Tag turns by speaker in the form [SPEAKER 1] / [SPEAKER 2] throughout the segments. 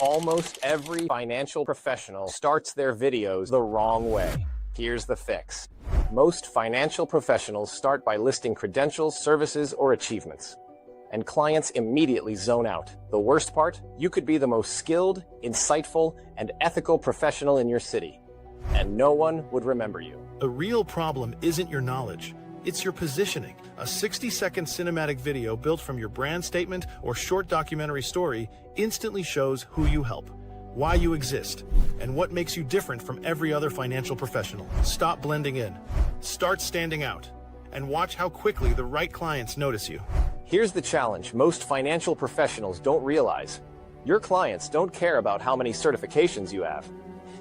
[SPEAKER 1] Almost every financial professional starts their videos the wrong way. Here's the fix. Most financial professionals start by listing credentials, services, or achievements, and clients immediately zone out. The worst part? You could be the most skilled, insightful, and ethical professional in your city, and no one would remember you.
[SPEAKER 2] A real problem isn't your knowledge, it's your positioning. A 60-second cinematic video built from your brand statement or short documentary story instantly shows who you help, why you exist, and what makes you different from every other financial professional. Stop blending in, start standing out, and watch how quickly the right clients notice you.
[SPEAKER 1] Here's the challenge most financial professionals don't realize. Your clients don't care about how many certifications you have.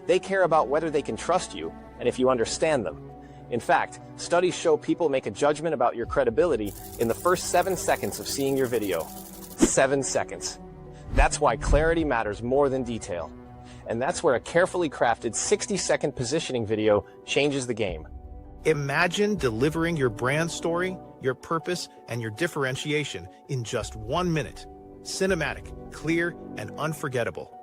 [SPEAKER 1] They care about whether they can trust you and if you understand them. In fact, studies show people make a judgment about your credibility in the first 7 seconds of seeing your video. 7 seconds. That's why clarity matters more than detail. And that's where a carefully crafted 60-second positioning video changes the game.
[SPEAKER 2] Imagine delivering your brand story, your purpose, and your differentiation in just 1 minute. Cinematic, clear, and unforgettable.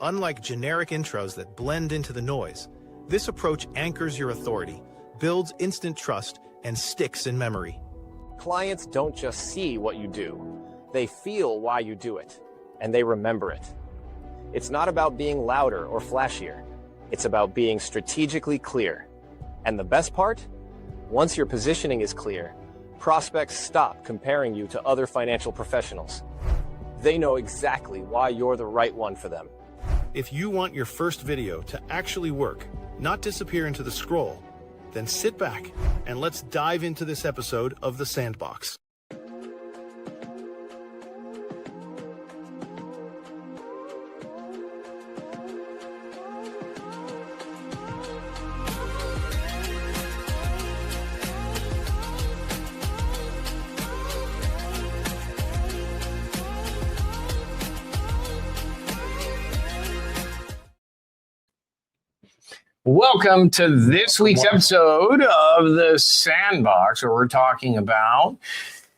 [SPEAKER 2] Unlike generic intros that blend into the noise, this approach anchors your authority, builds instant trust, and sticks in memory.
[SPEAKER 1] Clients don't just see what you do. They feel why you do it, and they remember it. It's not about being louder or flashier. It's about being strategically clear. And the best part? Once your positioning is clear, prospects stop comparing you to other financial professionals. They know exactly why you're the right one for them.
[SPEAKER 2] If you want your first video to actually work, not disappear into the scroll, then sit back and let's dive into this episode of the Sandbox.
[SPEAKER 3] Welcome to this week's episode of the Sandbox, where we're talking about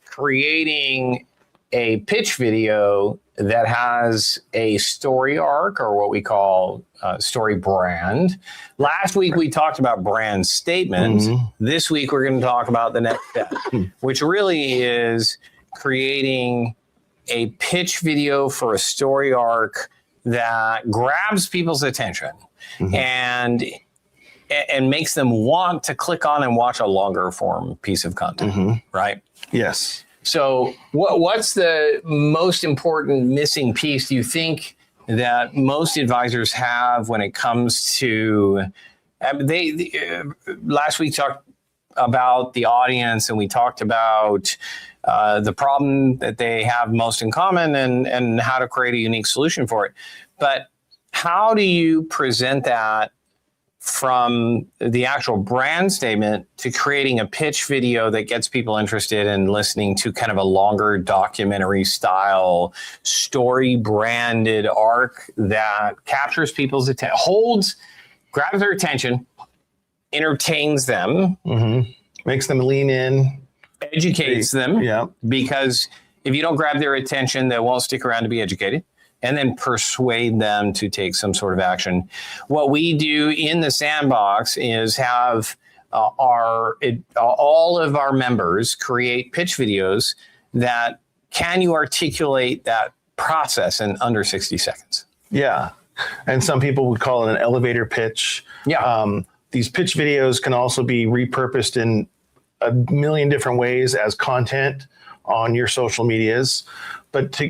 [SPEAKER 3] creating a pitch video that has a story arc, or what we call story brand. Last week we talked about brand statements. This week we're going to talk about the next step, which really is creating a pitch video for a story arc that grabs people's attention. And makes them want to click on and watch a longer form piece of content, right?
[SPEAKER 2] Yes.
[SPEAKER 3] So what's the most important missing piece, do you think, that most advisors have when it comes to, last week talked about the audience, and we talked about the problem that they have most in common and how to create a unique solution for it. But how do you present that from the actual brand statement to creating a pitch video that gets people interested in listening to kind of a longer documentary style story branded arc that captures people's attention, grabs their attention, entertains them,
[SPEAKER 2] makes them lean in,
[SPEAKER 3] educates them, because if you don't grab their attention, they won't stick around to be educated, and then persuade them to take some sort of action. What we do in the Sandbox is have all of our members create pitch videos that can you articulate that process in under 60 seconds.
[SPEAKER 4] Yeah. And some people would call it an elevator pitch.
[SPEAKER 3] Yeah.
[SPEAKER 4] These pitch videos can also be repurposed in a million different ways as content on your social medias. But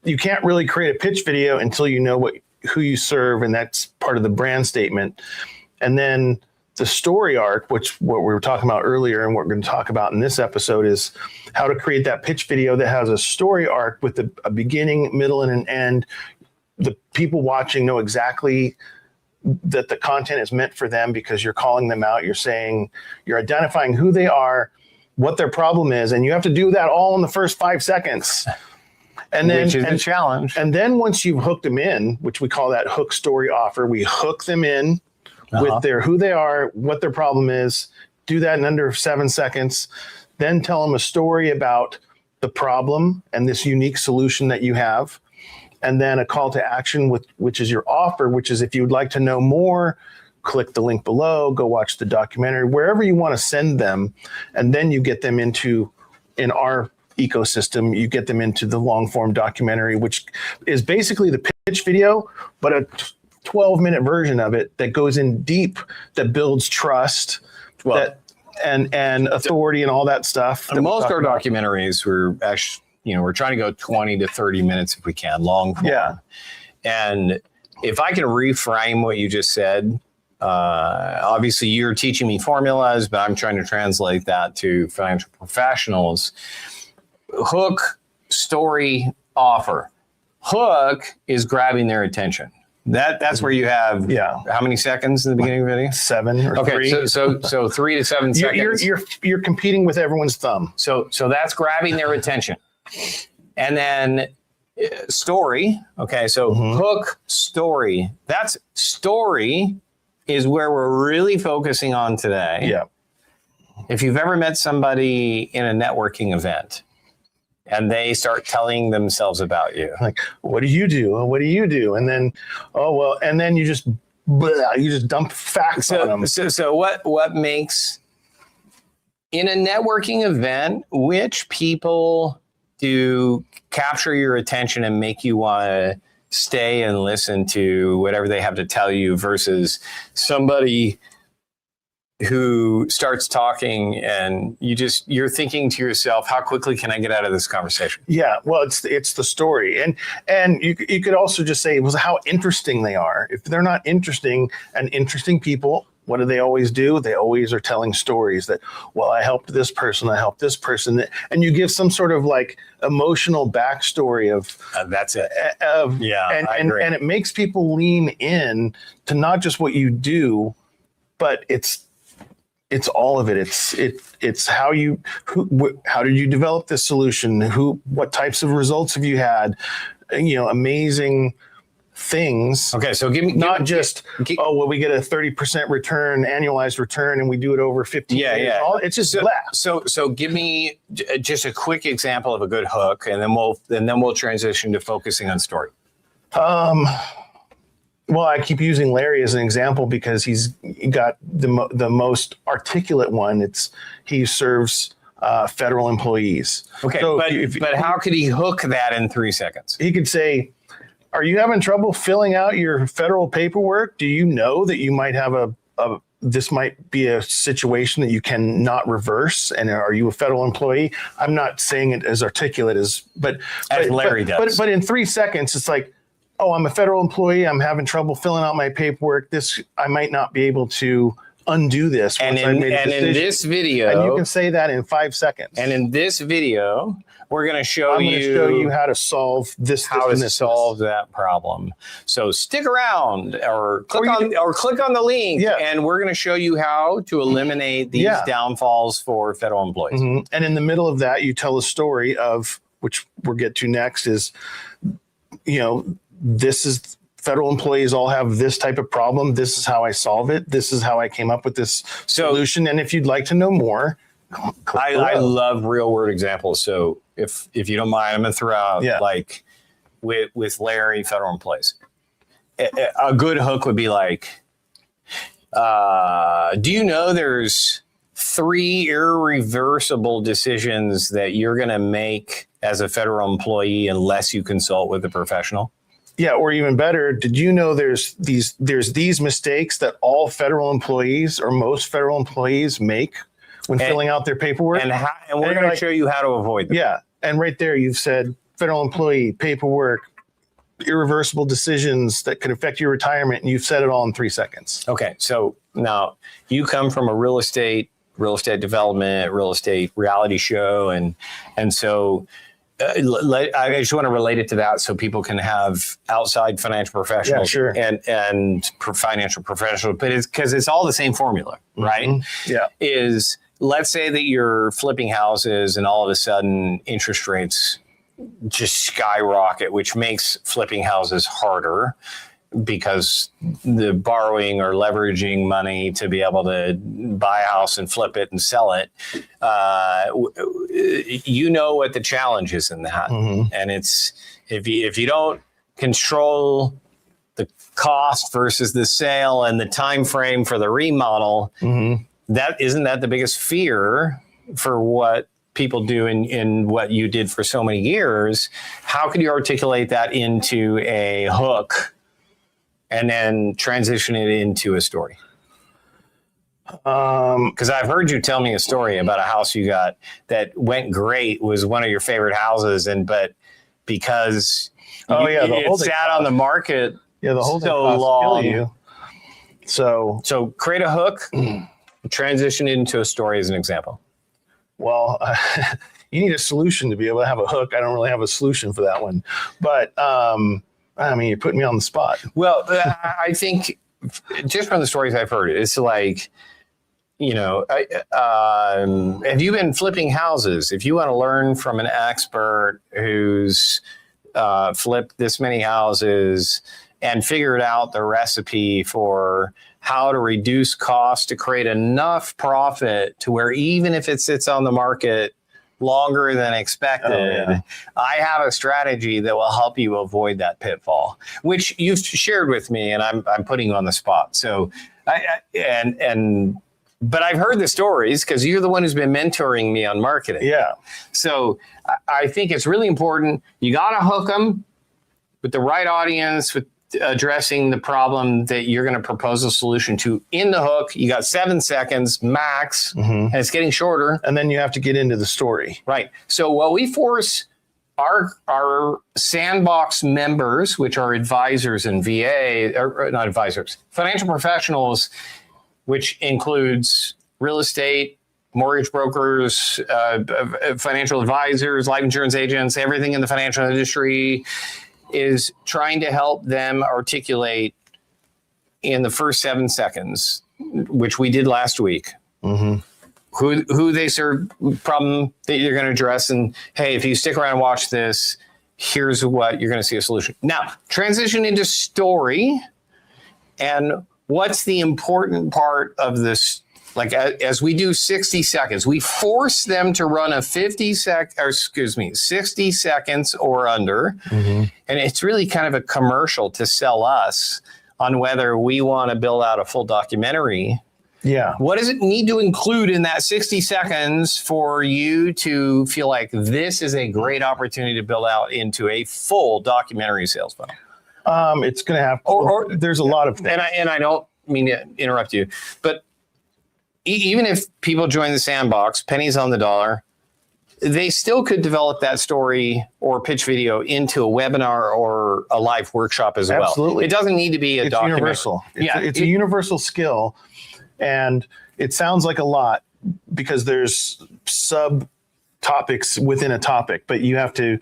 [SPEAKER 4] you can't really create a pitch video until you know who you serve, and that's part of the brand statement. And then the story arc, what we were talking about earlier and what we're going to talk about in this episode, is how to create that pitch video that has a story arc with a beginning, middle, and an end. The people watching know exactly that the content is meant for them because you're calling them out. You're identifying who they are, what their problem is, and you have to do that all in the first 5 seconds.
[SPEAKER 3] Which is a challenge.
[SPEAKER 4] And then once you've hooked them in, which we call that hook story offer, we hook them in with who they are, what their problem is, do that in under 7 seconds, then tell them a story about the problem and this unique solution that you have. and then a call to action, which is your offer, which is if you would like to know more, click the link below, go watch the documentary, wherever you want to send them. And then you get them in our ecosystem, you get them into the long form documentary, which is basically the pitch video, but a 12-minute version of it that goes in deep, that builds trust, and authority and all that stuff.
[SPEAKER 3] Most of our documentaries were actually, we're trying to go 20 to 30 minutes if we can, long form.
[SPEAKER 4] Yeah.
[SPEAKER 3] And if I can reframe what you just said, obviously you're teaching me formulas, but I'm trying to translate that to financial professionals. Hook, story, offer. Hook is grabbing their attention. That's where you have how many seconds in the beginning of the video?
[SPEAKER 4] 7 or 3.
[SPEAKER 3] Okay, so 3 to 7 seconds.
[SPEAKER 4] You're competing with everyone's thumb.
[SPEAKER 3] So that's grabbing their attention. And then story. Okay, so hook, story. That's story is where we're really focusing on today.
[SPEAKER 4] Yeah.
[SPEAKER 3] If you've ever met somebody in a networking event and they start telling themselves about you,
[SPEAKER 4] like, what do you do? What do you do? And then, and then you just dump facts on them.
[SPEAKER 3] So what makes in a networking event, which people do capture your attention and make you want to stay and listen to whatever they have to tell you versus somebody who starts talking and you're thinking to yourself, how quickly can I get out of this conversation?
[SPEAKER 4] Yeah, well, it's the story. And you could also just say, how interesting they are. If they're not interesting people, what do they always do? They always are telling stories that, I helped this person, and you give some sort of like emotional backstory of
[SPEAKER 3] that's it.
[SPEAKER 4] I agree. And it makes people lean in to not just what you do, but it's all of it. It's how did you develop this solution? What types of results have you had? Amazing things.
[SPEAKER 3] Okay, so
[SPEAKER 4] we get a 30% return, annualized return, and we do it over 15 years.
[SPEAKER 3] Yeah.
[SPEAKER 4] It's just
[SPEAKER 3] so give me just a quick example of a good hook, and then we'll transition to focusing on story.
[SPEAKER 4] Well, I keep using Larry as an example because he's got the most articulate one. He serves federal employees.
[SPEAKER 3] Okay, so but how could he hook that in 3 seconds?
[SPEAKER 4] He could say, are you having trouble filling out your federal paperwork? Do you know that you might have this might be a situation that you cannot reverse? And are you a federal employee? I'm not saying it as articulate as
[SPEAKER 3] Larry does.
[SPEAKER 4] But in 3 seconds, it's like, I'm a federal employee. I'm having trouble filling out my paperwork. I might not be able to undo this.
[SPEAKER 3] And in this video,
[SPEAKER 4] and you can say that in 5 seconds.
[SPEAKER 3] And in this video, we're going to show
[SPEAKER 4] you how to solve solve
[SPEAKER 3] that problem. So stick around or click on the link, and we're going to show you how to eliminate these downfalls for federal employees.
[SPEAKER 4] Mm-hmm. And in the middle of that, you tell a story of, which we'll get to next, is this is federal employees all have this type of problem. This is how I solve it. This is how I came up with this solution. And if you'd like to know more,
[SPEAKER 3] I love real world examples. So if you don't mind, I'm going to throw out like with Larry, federal employees. A good hook would be like, do you know there's 3 irreversible decisions that you're going to make as a federal employee unless you consult with a professional?
[SPEAKER 4] Yeah, or even better, did you know there's these mistakes that all federal employees or most federal employees make when filling out their paperwork?
[SPEAKER 3] And we're going to show you how to avoid them.
[SPEAKER 4] Yeah, and right there you've said federal employee, paperwork, irreversible decisions that could affect your retirement, and you've said it all in 3 seconds.
[SPEAKER 3] Okay, so now you come from a real estate development, real estate reality show, and so I just want to relate it to that so people can have outside financial professionals and financial professionals, but it's because it's all the same formula, right?
[SPEAKER 4] Mm-hmm. Yeah.
[SPEAKER 3] Let's say that you're flipping houses and all of a sudden interest rates just skyrocket, which makes flipping houses harder because the borrowing or leveraging money to be able to buy a house and flip it and sell it, what the challenge is in that. Mm-hmm. And it's if you don't control the cost versus the sale and the time frame for the remodel, that isn't that the biggest fear for what people do in what you did for so many years? How could you articulate that into a hook and then transition it into a story? Because I've heard you tell me a story about a house you got that went great, was one of your favorite houses, but because it sat on the market
[SPEAKER 4] the holding
[SPEAKER 3] so
[SPEAKER 4] costs
[SPEAKER 3] long.
[SPEAKER 4] kill you. So
[SPEAKER 3] create a hook, transition it into a story as an example.
[SPEAKER 4] Well, you need a solution to be able to have a hook. I don't really have a solution for that one, but I mean, you're putting me on the spot.
[SPEAKER 3] Well, I think just from the stories I've heard, it's like, have you been flipping houses? If you want to learn from an expert who's flipped this many houses and figured out the recipe for how to reduce cost to create enough profit to where even if it sits on the market longer than expected, I have a strategy that will help you avoid that pitfall, which you've shared with me, and I'm putting you on the spot. So, but I've heard the stories because you're the one who's been mentoring me on marketing.
[SPEAKER 4] Yeah.
[SPEAKER 3] So I think it's really important. You got to hook them with the right audience, with addressing the problem that you're going to propose a solution to in the hook. You got 7 seconds max, and it's getting shorter.
[SPEAKER 4] And then you have to get into the story.
[SPEAKER 3] Right. So what we force our Sandbox members, which are advisors and VA, or not advisors, financial professionals, which includes real estate, mortgage brokers, financial advisors, life insurance agents, everything in the financial industry, is trying to help them articulate in the first 7 seconds, which we did last week, who they serve, problem that you're going to address, and hey, if you stick around and watch this, here's what you're going to see a solution. Now, transition into story, and what's the important part of this? Like as we do 60 seconds, we force them to run a 60 seconds or under. And it's really kind of a commercial to sell us on whether we want to build out a full documentary.
[SPEAKER 4] Yeah.
[SPEAKER 3] What does it need to include in that 60 seconds for you to feel like this is a great opportunity to build out into a full documentary sales funnel?
[SPEAKER 4] It's going to have, there's a lot of things.
[SPEAKER 3] And I don't mean to interrupt you, but even if people join the Sandbox, pennies on the dollar, they still could develop that story or pitch video into a webinar or a live workshop as well.
[SPEAKER 4] Absolutely.
[SPEAKER 3] It doesn't need to be a documentary.
[SPEAKER 4] Universal. It's a universal skill, and it sounds like a lot because there's sub topics within a topic, but you have to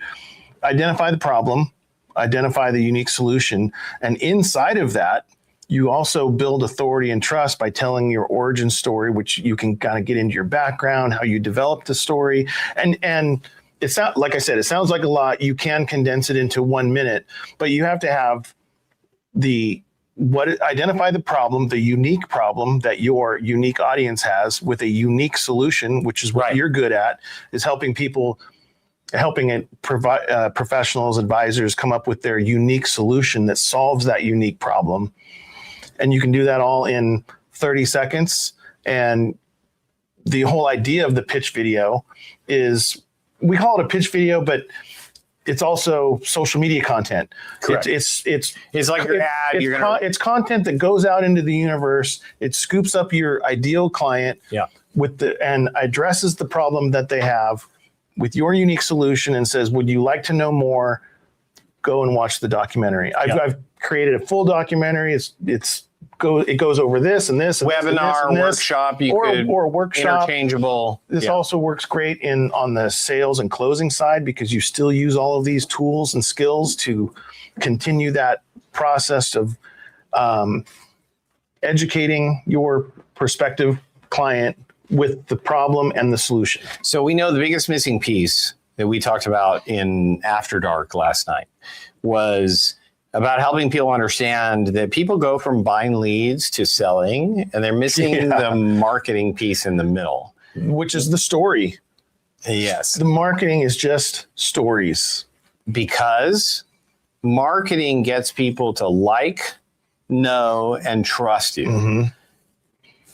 [SPEAKER 4] identify the problem, identify the unique solution, and inside of that, you also build authority and trust by telling your origin story, which you can kind of get into your background, how you developed the story. And it's not, like I said, it sounds like a lot. You can condense it into 1 minute, but you have to have identify the problem, the unique problem that your unique audience has with a unique solution, which is what you're good at, is helping professionals, advisors come up with their unique solution that solves that unique problem. And you can do that all in 30 seconds. And the whole idea of the pitch video is, we call it a pitch video, but it's also social media content.
[SPEAKER 3] Correct.
[SPEAKER 4] It's
[SPEAKER 3] like your ad.
[SPEAKER 4] It's content that goes out into the universe. It scoops up your ideal client and addresses the problem that they have with your unique solution and says, would you like to know more? Go and watch the documentary. I've created a full documentary. It goes over this and this and
[SPEAKER 3] webinar,
[SPEAKER 4] and this,
[SPEAKER 3] workshop,
[SPEAKER 4] or workshop,
[SPEAKER 3] interchangeable.
[SPEAKER 4] This also works great on the sales and closing side because you still use all of these tools and skills to continue that process of educating your prospective client with the problem and the solution.
[SPEAKER 3] So we know the biggest missing piece that we talked about in After Dark last night was about helping people understand that people go from buying leads to selling, and they're missing the marketing piece in the middle.
[SPEAKER 4] Which is the story.
[SPEAKER 3] Yes.
[SPEAKER 4] The marketing is just stories.
[SPEAKER 3] Because marketing gets people to like, know, and trust you.
[SPEAKER 4] Mm-hmm.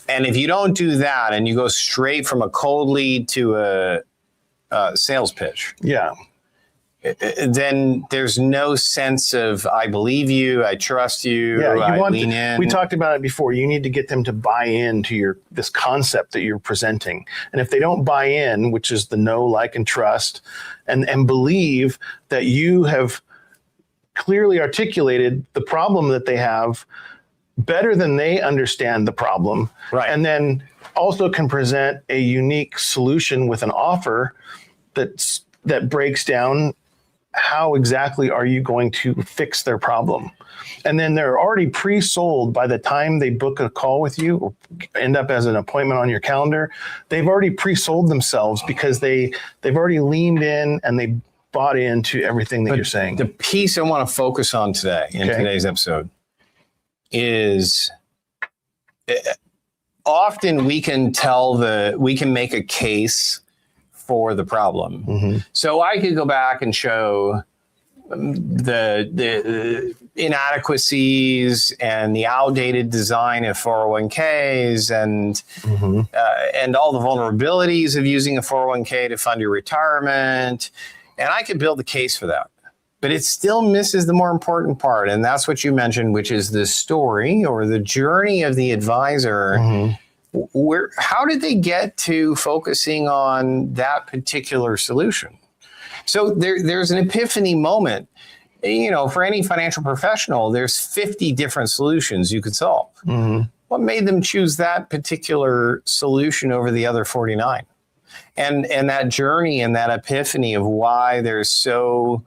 [SPEAKER 3] And if you don't do that and you go straight from a cold lead to a sales pitch,
[SPEAKER 4] Yeah.
[SPEAKER 3] then there's no sense of I believe you, I trust you,
[SPEAKER 4] Yeah,
[SPEAKER 3] I lean in.
[SPEAKER 4] we talked about it before. You need to get them to buy into this concept that you're presenting. And if they don't buy in, which is the know, like, and trust, and believe that you have clearly articulated the problem that they have better than they understand the problem,
[SPEAKER 3] Right.
[SPEAKER 4] and then also can present a unique solution with an offer that breaks down how exactly are you going to fix their problem. And then they're already pre-sold by the time they book a call with you or end up as an appointment on your calendar. They've already pre-sold themselves because they've already leaned in and they bought into everything that you're saying.
[SPEAKER 3] The piece I want to focus on today in today's episode is often we can make a case for the problem.
[SPEAKER 4] Mm-hmm.
[SPEAKER 3] So I could go back and show the inadequacies and the outdated design of 401ks and all the vulnerabilities of using a 401k to fund your retirement. And I could build a case for that. But it still misses the more important part. And that's what you mentioned, which is the story or the journey of the advisor. Mm-hmm. How did they get to focusing on that particular solution? So there's an epiphany moment. You know, for any financial professional, there's 50 different solutions you could solve. Mm-hmm. What made them choose that particular solution over the other 49? And that journey and that epiphany of why they're so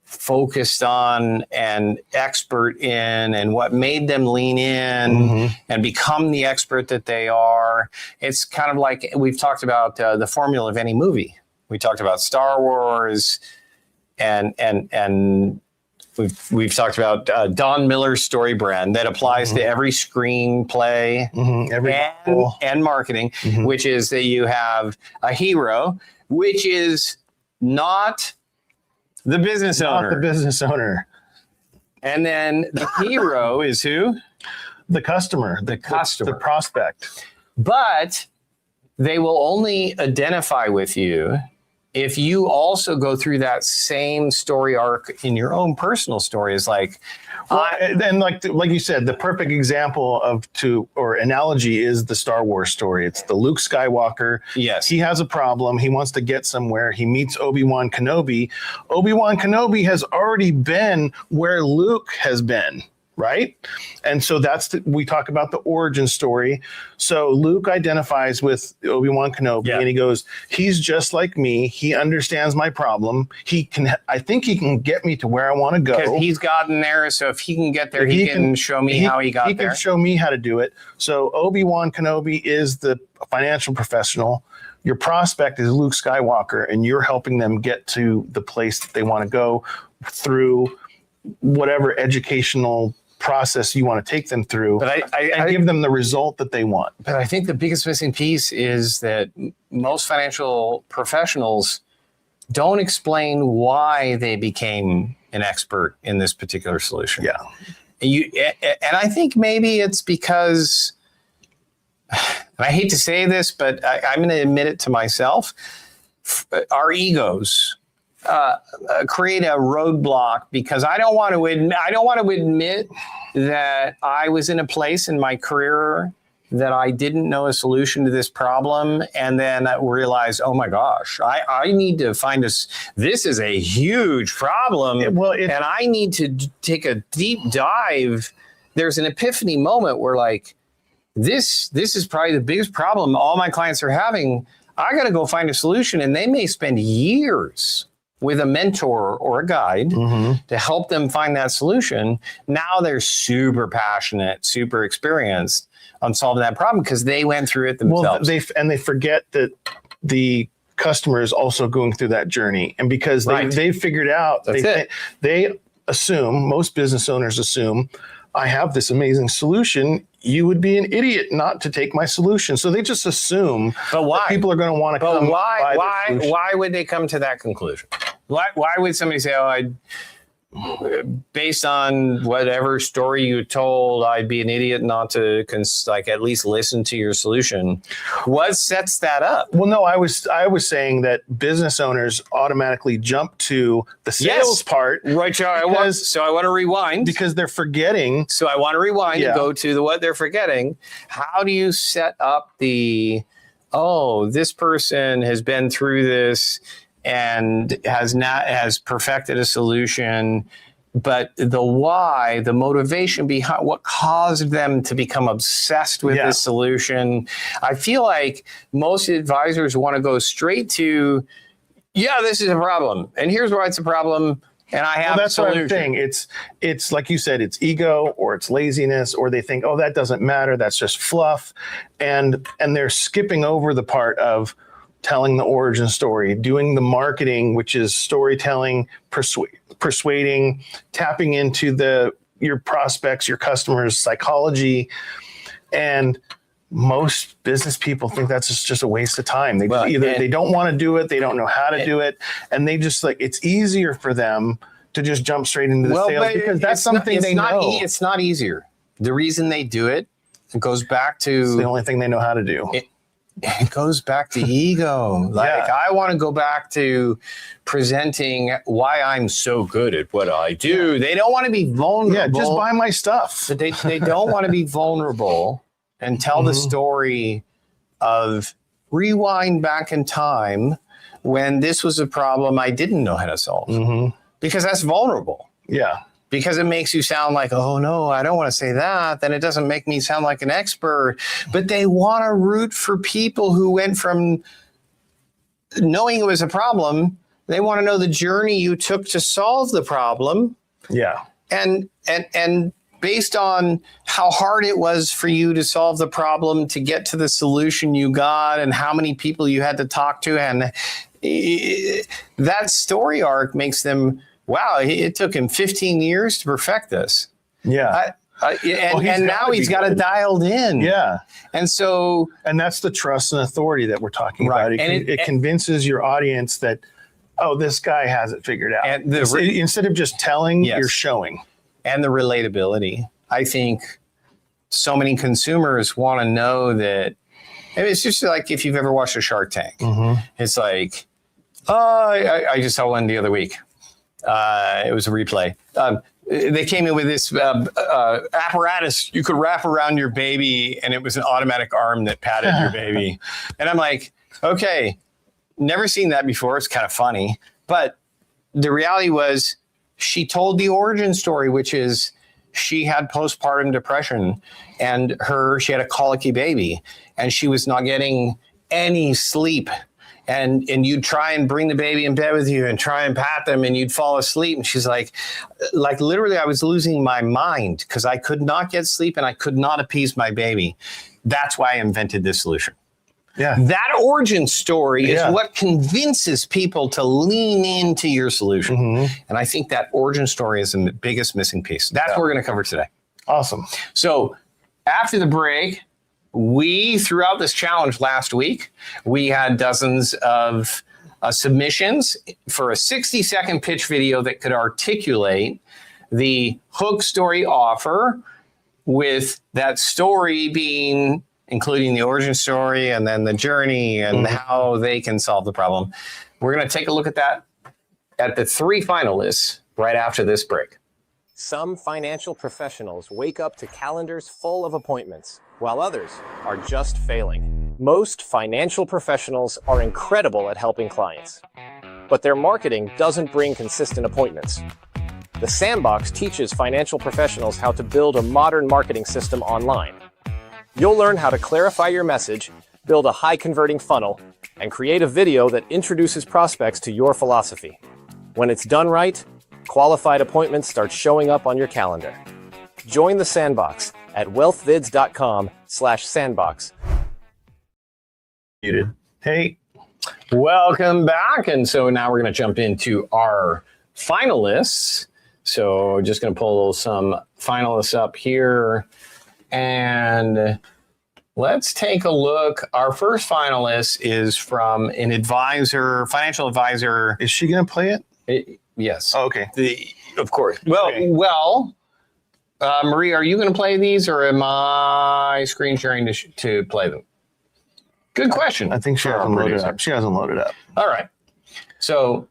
[SPEAKER 3] focused on and expert in and what made them lean in and become the expert that they are. It's kind of like we've talked about the formula of any movie. We talked about Star Wars and we've talked about Don Miller's story brand that applies to every screenplay and marketing, which is that you have a hero, which is not the business owner.
[SPEAKER 4] Not the business owner.
[SPEAKER 3] And then the hero is who?
[SPEAKER 4] The customer. The prospect.
[SPEAKER 3] But they will only identify with you if you also go through that same story arc in your own personal story. Is like,
[SPEAKER 4] and like you said, the perfect example or analogy is the Star Wars story. It's the Luke Skywalker.
[SPEAKER 3] Yes.
[SPEAKER 4] He has a problem. He wants to get somewhere. He meets Obi-Wan Kenobi. Obi-Wan Kenobi has already been where Luke has been. Right. And so we talk about the origin story. So Luke identifies with Obi-Wan Kenobi and he goes, he's just like me. He understands my problem. I think he can get me to where I want to go.
[SPEAKER 3] Because he's gotten there. So if he can get there, he can show me how he got there.
[SPEAKER 4] He can show me how to do it. So Obi-Wan Kenobi is the financial professional. Your prospect is Luke Skywalker, and you're helping them get to the place that they want to go through whatever educational process you want to take them through, and give them the result that they want.
[SPEAKER 3] But I think the biggest missing piece is that most financial professionals don't explain why they became an expert in this particular solution.
[SPEAKER 4] Yeah.
[SPEAKER 3] And I think maybe it's because, and I hate to say this, but I'm going to admit it to myself, our egos create a roadblock because I don't want to admit that I was in a place in my career that I didn't know a solution to this problem, and then I realized, oh my gosh, I need to find this is a huge problem, and I need to take a deep dive. There's an epiphany moment where like, this is probably the biggest problem all my clients are having. I got to go find a solution, and they may spend years with a mentor or a guide to help them find that solution. Now they're super passionate, super experienced on solving that problem because they went through it themselves.
[SPEAKER 4] Well, they forget that the customer is also going through that journey. And because they figured out, they assume, most business owners assume, I have this amazing solution. You would be an idiot not to take my solution. So they just assume that people are going to want to come.
[SPEAKER 3] Why would they come to that conclusion? Why would somebody say, based on whatever story you told, I'd be an idiot not to at least listen to your solution. What sets that up?
[SPEAKER 4] Well, no, I was saying that business owners automatically jump to the sales part.
[SPEAKER 3] Right. So I want to rewind
[SPEAKER 4] because they're forgetting.
[SPEAKER 3] So I want to rewind and go to what they're forgetting. How do you set up this person has been through this and has perfected a solution, but the why, the motivation behind what caused them to become obsessed with this solution. I feel like most advisors want to go straight to, this is a problem, and here's why it's a problem, and I have
[SPEAKER 4] that's
[SPEAKER 3] a solution.
[SPEAKER 4] What I'm saying. It's like you said, it's ego or it's laziness, or they think, that doesn't matter, that's just fluff, and they're skipping over the part of telling the origin story, doing the marketing, which is storytelling, persuading, tapping into your prospects, your customers' psychology. And most business people think that's just a waste of time. They don't want to do it, they don't know how to do it, and they just it's easier for them to just jump straight into the sales because that's something they know.
[SPEAKER 3] It's not easier. The reason they do it goes back to
[SPEAKER 4] it's the only thing they know how to do.
[SPEAKER 3] It goes back to ego. I want to go back to presenting why I'm so good at what I do. They don't want to be vulnerable.
[SPEAKER 4] Yeah, just buy my stuff.
[SPEAKER 3] But they don't want to be vulnerable and tell the story of rewind back in time when this was a problem I didn't know how to solve. Because that's vulnerable.
[SPEAKER 4] Yeah.
[SPEAKER 3] Because it makes you sound like, oh no, I don't want to say that. Then it doesn't make me sound like an expert. But they want to root for people who went from knowing it was a problem. They want to know the journey you took to solve the problem.
[SPEAKER 4] Yeah.
[SPEAKER 3] And based on how hard it was for you to solve the problem, to get to the solution you got, and how many people you had to talk to, and that story arc makes them, wow, it took him 15 years to perfect this.
[SPEAKER 4] Yeah.
[SPEAKER 3] And now he's got it dialed in.
[SPEAKER 4] Yeah.
[SPEAKER 3] And
[SPEAKER 4] that's the trust and authority that we're talking about. It convinces your audience that, this guy has it figured out. And instead of just telling, you're showing.
[SPEAKER 3] And the relatability. I think so many consumers want to know that. It's just like if you've ever watched a Shark Tank. It's like, I just saw one the other week. It was a replay. They came in with this apparatus you could wrap around your baby, and it was an automatic arm that patted your baby. And I'm like, okay, never seen that before. It's kind of funny. But the reality was she told the origin story, which is she had postpartum depression and she had a colicky baby, and she was not getting any sleep. And you'd try and bring the baby in bed with you and try and pat them, and you'd fall asleep. And she's like literally, I was losing my mind because I could not get sleep and I could not appease my baby. That's why I invented this solution.
[SPEAKER 4] Yeah.
[SPEAKER 3] That origin story is what convinces people to lean into your solution. And I think that origin story is the biggest missing piece. That's what we're going to cover today.
[SPEAKER 4] Awesome.
[SPEAKER 3] So after the break, throughout this challenge last week, we had dozens of submissions for a 60-second pitch video that could articulate the hook story offer, with that story being including the origin story and then the journey and how they can solve the problem. We're going to take a look at that at the 3 finalists right after this break.
[SPEAKER 1] Some financial professionals wake up to calendars full of appointments, while others are just failing. Most financial professionals are incredible at helping clients, but their marketing doesn't bring consistent appointments. The Sandbox teaches financial professionals how to build a modern marketing system online. You'll learn how to clarify your message, build a high-converting funnel, and create a video that introduces prospects to your philosophy. When it's done right, qualified appointments start showing up on your calendar. Join the Sandbox at wealthvids.com/sandbox.
[SPEAKER 4] Hey.
[SPEAKER 3] Welcome back. And so now we're going to jump into our finalists. So just going to pull some finalists up here. And let's take a look. Our first finalist is from an advisor, financial advisor.
[SPEAKER 4] Is she going to play it?
[SPEAKER 3] Yes.
[SPEAKER 4] Oh, okay.
[SPEAKER 3] Of course. Well,
[SPEAKER 4] Okay.
[SPEAKER 3] Marie, are you going to play these, or am I screen sharing to play them? Good question.
[SPEAKER 4] I think she
[SPEAKER 3] for our
[SPEAKER 4] hasn't loaded
[SPEAKER 3] producer.
[SPEAKER 4] up. She hasn't loaded up.
[SPEAKER 3] All right. So,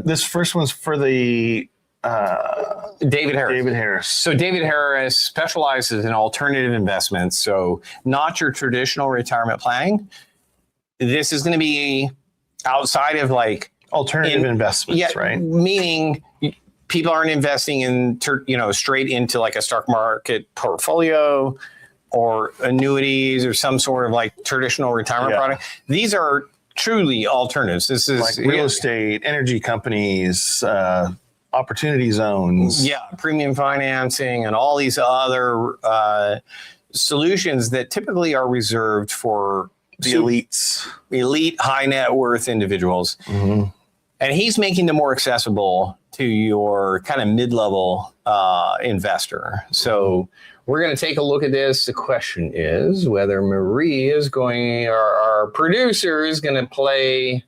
[SPEAKER 4] This first one's for the
[SPEAKER 3] David Harris.
[SPEAKER 4] David Harris.
[SPEAKER 3] So David Harris specializes in alternative investments. So not your traditional retirement planning. This is going to be outside of like
[SPEAKER 4] Alternative investments, right?
[SPEAKER 3] Meaning people aren't investing in, straight into like a stock market portfolio or annuities or some sort of like traditional retirement product. These are truly alternatives. This is
[SPEAKER 4] Like real estate, energy companies, opportunity zones.
[SPEAKER 3] Yeah, premium financing and all these other solutions that typically are reserved for
[SPEAKER 4] The elites.
[SPEAKER 3] elite high net worth individuals.
[SPEAKER 4] Mm-hmm.
[SPEAKER 3] And he's making them more accessible to your kind of mid-level investor. So we're going to take a look at this. The question is whether Marie is going, or our producer is going to play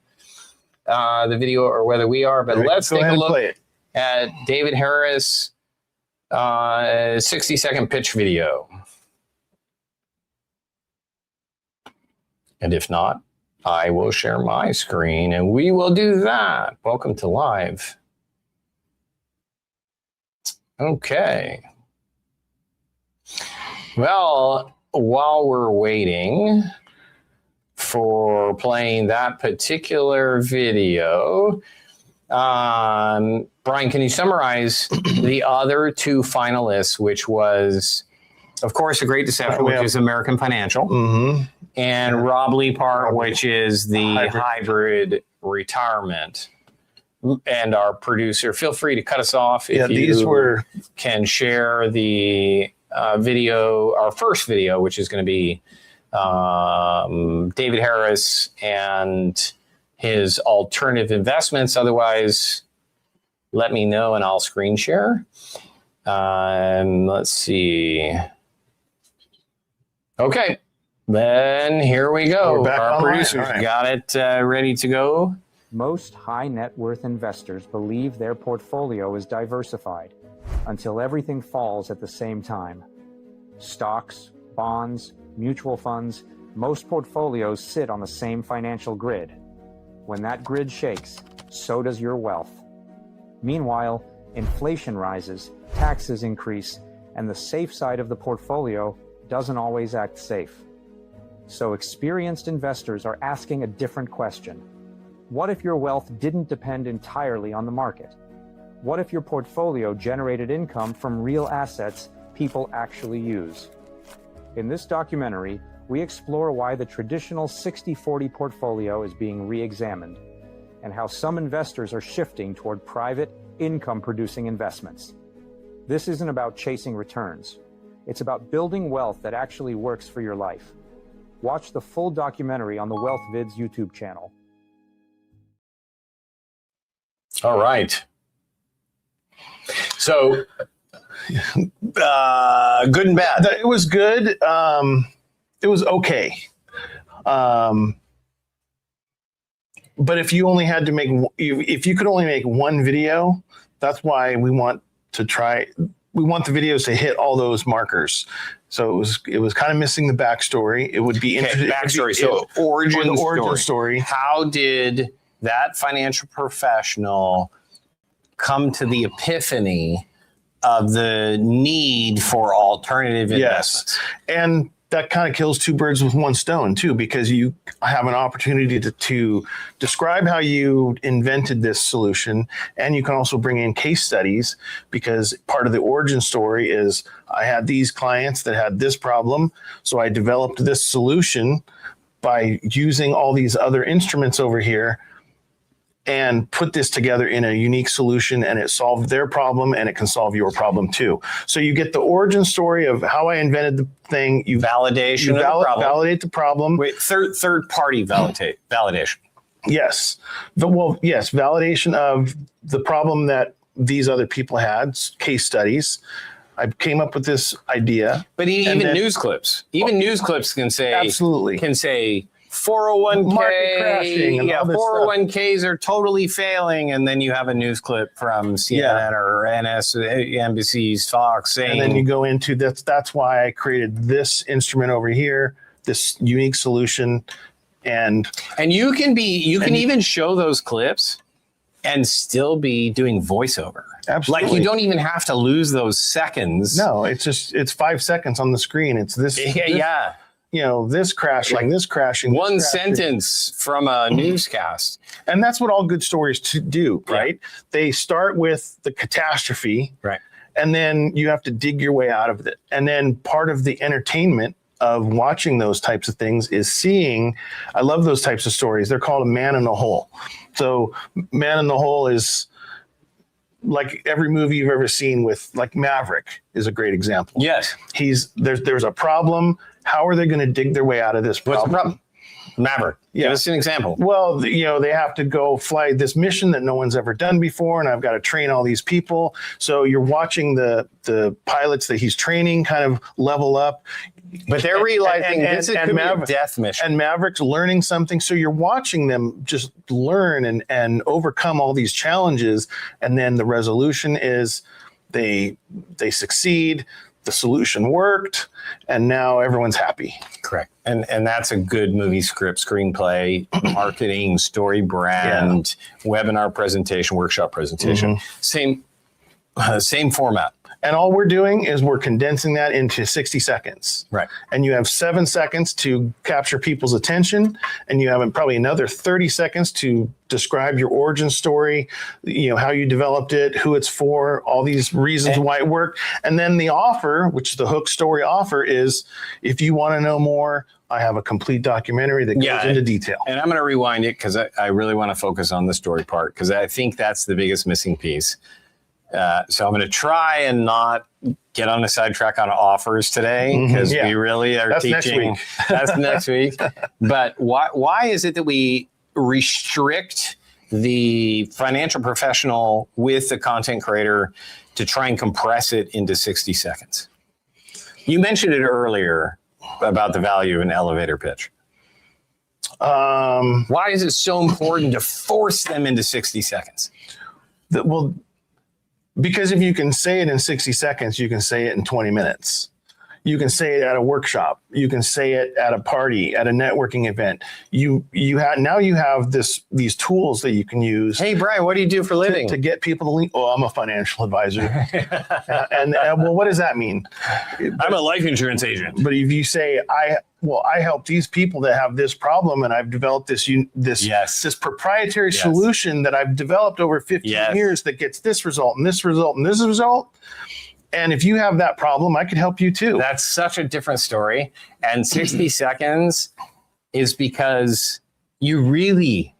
[SPEAKER 3] the video, or whether we are. But let's take a look at David Harris' 60-second pitch video. And if not, I will share my screen and we will do that. Welcome to live. Okay. Well, while we're waiting for playing that particular video, Brian, can you summarize the other two finalists, which was, of course, The Great Deception, which is American Financial,
[SPEAKER 4] Mm-hmm.
[SPEAKER 3] and Rob Lepart, which is the hybrid retirement. And our producer, feel free to cut us off if you can share the video, our first video, which is going to be David Harris and his alternative investments. Otherwise, let me know and I'll screen share. Let's see. Okay. Then here we go. Our producers got it ready to go.
[SPEAKER 5] Most high net worth investors believe their portfolio is diversified until everything falls at the same time. Stocks, bonds, mutual funds, most portfolios sit on the same financial grid. When that grid shakes, so does your wealth. Meanwhile, inflation rises, taxes increase, and the safe side of the portfolio doesn't always act safe. So experienced investors are asking a different question. What if your wealth didn't depend entirely on the market? What if your portfolio generated income from real assets people actually use? In this documentary, we explore why the traditional 60-40 portfolio is being re-examined and how some investors are shifting toward private, income-producing investments. This isn't about chasing returns. It's about building wealth that actually works for your life. Watch the full documentary on the Wealth Vids YouTube channel.
[SPEAKER 3] All right. So, good and bad.
[SPEAKER 4] It was good. It was okay. But if you only had to if you could only make one video, that's why we want to try. We want the videos to hit all those markers. So it was kind of missing the backstory. It would be interesting.
[SPEAKER 3] Backstory. So origin
[SPEAKER 4] story.
[SPEAKER 3] How did that financial professional come to the epiphany of the need for alternative investments?
[SPEAKER 4] And that kind of kills two birds with one stone too, because you have an opportunity to describe how you invented this solution. And you can also bring in case studies, because part of the origin story is I had these clients that had this problem. So I developed this solution by using all these other instruments over here and put this together in a unique solution, and it solved their problem, and it can solve your problem too. So you get the origin story of how I invented the thing. You validate the problem.
[SPEAKER 3] Wait, third party validation.
[SPEAKER 4] Yes. Yes. Validation of the problem that these other people had, case studies. I came up with this idea.
[SPEAKER 3] But even news clips can say,
[SPEAKER 4] absolutely,
[SPEAKER 3] can say, 401k,
[SPEAKER 4] market crashing and all this
[SPEAKER 3] 401ks are totally failing, and then you have a news clip from CNN or NBC's Fox saying,
[SPEAKER 4] and then you go into that's why I created this instrument over here, this unique solution, and
[SPEAKER 3] you can even show those clips and still be doing voiceover.
[SPEAKER 4] Absolutely.
[SPEAKER 3] Like you don't even have to lose those seconds.
[SPEAKER 4] No, it's 5 seconds on the screen. It's this.
[SPEAKER 3] Yeah.
[SPEAKER 4] You know, this crashing,
[SPEAKER 3] Like
[SPEAKER 4] this crashing.
[SPEAKER 3] One
[SPEAKER 4] this crashing.
[SPEAKER 3] sentence from a newscast.
[SPEAKER 4] And that's what all good stories do, right?
[SPEAKER 3] Yeah.
[SPEAKER 4] They start with the catastrophe.
[SPEAKER 3] Right.
[SPEAKER 4] And then you have to dig your way out of it. And then part of the entertainment of watching those types of things is seeing, I love those types of stories. They're called a man in the hole. So Man in the Hole is like every movie you've ever seen with, like Maverick is a great example.
[SPEAKER 3] Yes.
[SPEAKER 4] There's a problem. How are they going to dig their way out of this problem?
[SPEAKER 3] What's the problem? Maverick.
[SPEAKER 4] Yeah.
[SPEAKER 3] Give us an example.
[SPEAKER 4] Well, you know, they have to go fly this mission that no one's ever done before, and I've got to train all these people. So you're watching the pilots that he's training kind of level up.
[SPEAKER 3] But they're realizing this could be a death mission.
[SPEAKER 4] And Maverick's learning something. So you're watching them just learn and overcome all these challenges. And then the resolution is they succeed. The solution worked, and now everyone's happy.
[SPEAKER 3] Correct. And that's a good movie script, screenplay, marketing, story brand, webinar presentation, workshop presentation. Same format.
[SPEAKER 4] And all we're doing is we're condensing that into 60 seconds.
[SPEAKER 3] Right.
[SPEAKER 4] And you have 7 seconds to capture people's attention, and you have probably another 30 seconds to describe your origin story, you know, how you developed it, who it's for, all these reasons why it worked. And then the offer, which the hook story offer is, if you want to know more, I have a complete documentary that goes into detail.
[SPEAKER 3] And I'm going to rewind it because I really want to focus on the story part, because I think that's the biggest missing piece. So I'm going to try and not get on a sidetrack on offers today, because we really are teaching. That's next week. But why is it that we restrict the financial professional with the content creator to try and compress it into 60 seconds? You mentioned it earlier about the value of an elevator pitch. Why is it so important to force them into 60 seconds?
[SPEAKER 4] Because if you can say it in 60 seconds, you can say it in 20 minutes. You can say it at a workshop. You can say it at a party, at a networking event. You have these tools that you can use.
[SPEAKER 3] Hey, Brian, what do you do for a living?
[SPEAKER 4] To get people to link. Oh, I'm a financial advisor. and well, what does that mean?
[SPEAKER 3] I'm a life insurance agent.
[SPEAKER 4] But if you say, I help these people that have this problem, and I've developed this proprietary solution that I've developed over 15 years that gets this result and this result and this result. And if you have that problem, I could help you too.
[SPEAKER 3] That's such a different story. And 60 seconds is because you really,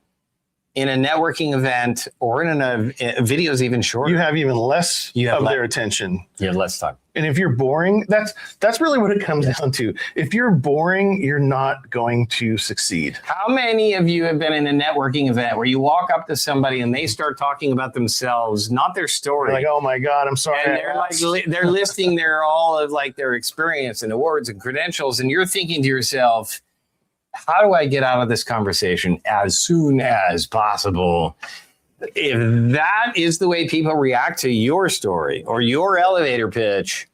[SPEAKER 3] in a networking event or in a video is even shorter,
[SPEAKER 4] you have even less of their attention.
[SPEAKER 3] You have less time.
[SPEAKER 4] And if you're boring, that's really what it comes down to. If you're boring, you're not going to succeed.
[SPEAKER 3] How many of you have been in a networking event where you walk up to somebody and they start talking about themselves, not their story?
[SPEAKER 4] Like, oh my God, I'm sorry.
[SPEAKER 3] And they're listing all of their experience and awards and credentials, and you're thinking to yourself, how do I get out of this conversation as soon as possible? If that is the way people react to your story or your elevator pitch,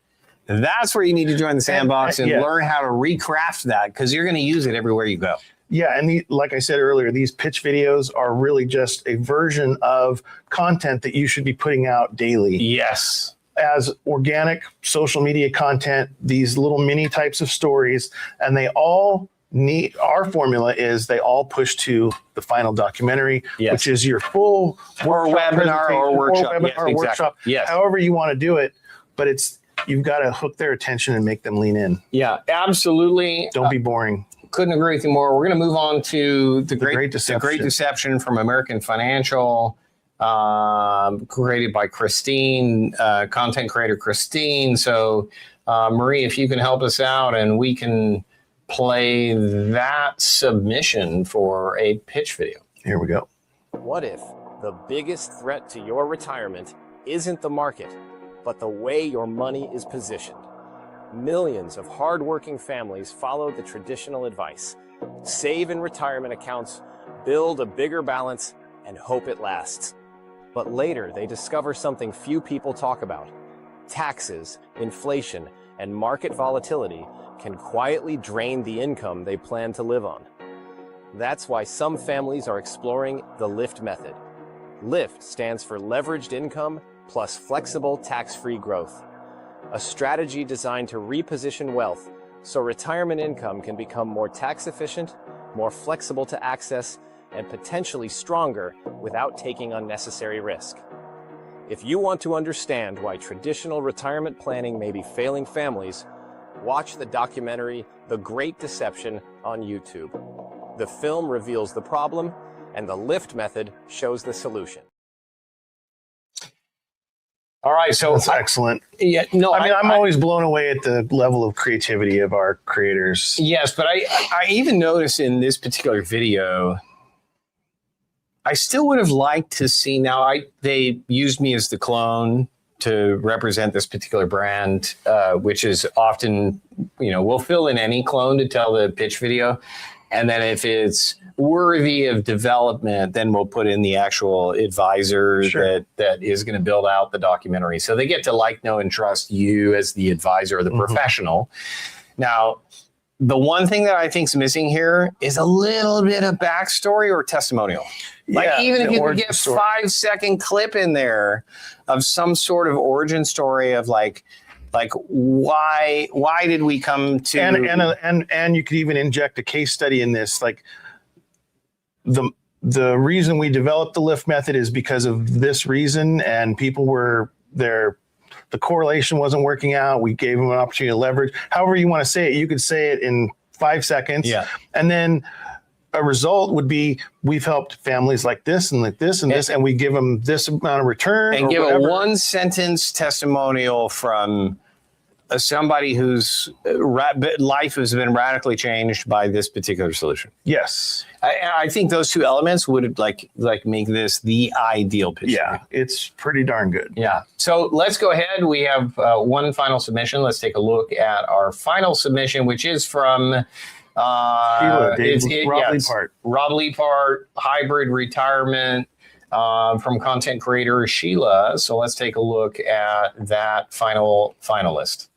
[SPEAKER 3] that's where you need to join the Sandbox and learn how to recraft that, because you're going to use it everywhere you go.
[SPEAKER 4] Yeah, and like I said earlier, these pitch videos are really just a version of content that you should be putting out daily.
[SPEAKER 3] Yes.
[SPEAKER 4] As organic social media content, these little mini types of stories, and they all our formula is they all push to the final documentary, which is your full
[SPEAKER 3] webinar or workshop.
[SPEAKER 4] Yes. However you want to do it, but you've got to hook their attention and make them lean in.
[SPEAKER 3] Yeah, absolutely.
[SPEAKER 4] Don't be boring.
[SPEAKER 3] Couldn't agree with you more. We're going to move on to the Great
[SPEAKER 4] Deception.
[SPEAKER 3] The Great Deception from American Financial, created by Christine, content creator Christine. So, Marie, if you can help us out and we can play that submission for a pitch video.
[SPEAKER 4] Here we go.
[SPEAKER 1] What if the biggest threat to your retirement isn't the market, but the way your money is positioned? Millions of hardworking families followed the traditional advice. Save in retirement accounts, build a bigger balance, and hope it lasts. But later, they discover something few people talk about. Taxes, inflation, and market volatility can quietly drain the income they plan to live on. That's why some families are exploring the LIFT method. LIFT stands for Leveraged Income plus Flexible Tax-Free Growth, a strategy designed to reposition wealth so retirement income can become more tax-efficient, more flexible to access, and potentially stronger without taking unnecessary risk. If you want to understand why traditional retirement planning may be failing families, watch the documentary The Great Deception on YouTube. The film reveals the problem, and the LIFT method shows the solution.
[SPEAKER 3] All right, so
[SPEAKER 4] That's excellent.
[SPEAKER 3] yeah, no,
[SPEAKER 4] I mean, I'm always blown away at the level of creativity of our creators.
[SPEAKER 3] yes, but I even noticed in this particular video, I still would have liked to see. Now, they used me as the clone to represent this particular brand, which is often, we'll fill in any clone to tell the pitch video, and then if it's worthy of development, then we'll put in the actual advisor that is going to build out the documentary. So they get to like, know, and trust you as the advisor or the professional. Now, the one thing that I think is missing here is a little bit of backstory or testimonial. Like even if you could get a 5-second clip in there of some sort of origin story of like why did we come to
[SPEAKER 4] and you could even inject a case study in this, like the reason we developed the LIFT method is because of this reason, and people were there. The correlation wasn't working out. We gave them an opportunity to leverage. However you want to say it, you could say it in 5 seconds. Yeah. And then a result would be we've helped families like this and like this and this, and we give them this amount of return.
[SPEAKER 3] And give a 1-sentence testimonial from somebody whose life has been radically changed by this particular solution.
[SPEAKER 4] Yes.
[SPEAKER 3] I think those two elements would like make this the ideal pitch.
[SPEAKER 4] Yeah, it's pretty darn good.
[SPEAKER 3] Yeah. So let's go ahead. We have one final submission. Let's take a look at our final submission, which is from
[SPEAKER 4] Sheila,
[SPEAKER 3] Rob Leapart, hybrid retirement from content creator Sheila. So let's take a look at that finalist.